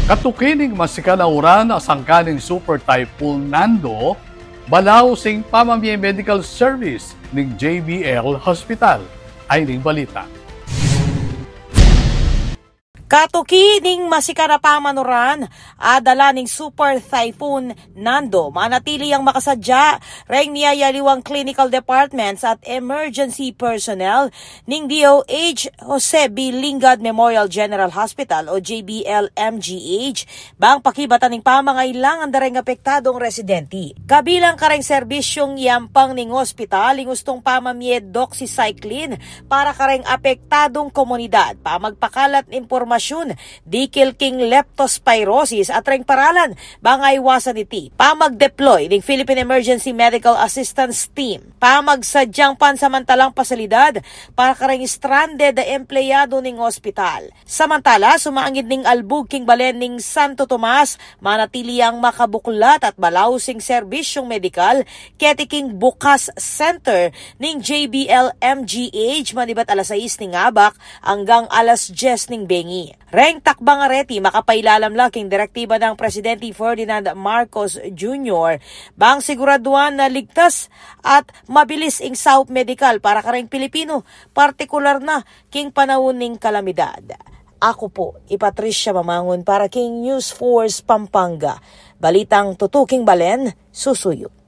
Katukining masikanauran asangkaning Super Typhoon Nando, balaw sing pamamye medical service ng JBL Hospital ay ning balita. Katukining masikara pamanuran, adala ning Super Typhoon Nando, manatili ang makasadya, reng niyayaliwang clinical departments at emergency personnel ning DOH Jose B. Lingad Memorial General Hospital o JBL-MGH, bang pakibatan ning pamangailangan dareng apektadong residente. Kabilang kareng serbisyong yampang ning hospital, ing gustong pamamye doxycycline para kareng apektadong komunidad, pamagpakalat impormasyon dikil king leptospirosis at reng paralan bangay iwasan iti pamag-deploy ng Philippine Emergency Medical Assistance Team, pamagsadyang pansamantalang pasilidad para kareng stranded na empleyado ning ospital. Samantala, sumaangid ning albug king balen ning Santo Tomas, manatili ang makabuklat at balausing serbisyong medikal keti king bukas center ning JBL-MGH manibat alas 6 ning abak hanggang alas 10 ning bengi. Reng takbang areti makapailalam laking direktiba ng Presidente Ferdinand Marcos Jr. bang siguraduhan na ligtas at mabilis ing saup medikal para kareng Pilipino, partikular na king panahon ning kalamidad. Ako po, Patricia Mamangon para king News Force Pampanga. Balitang tutuking balen, susuyo.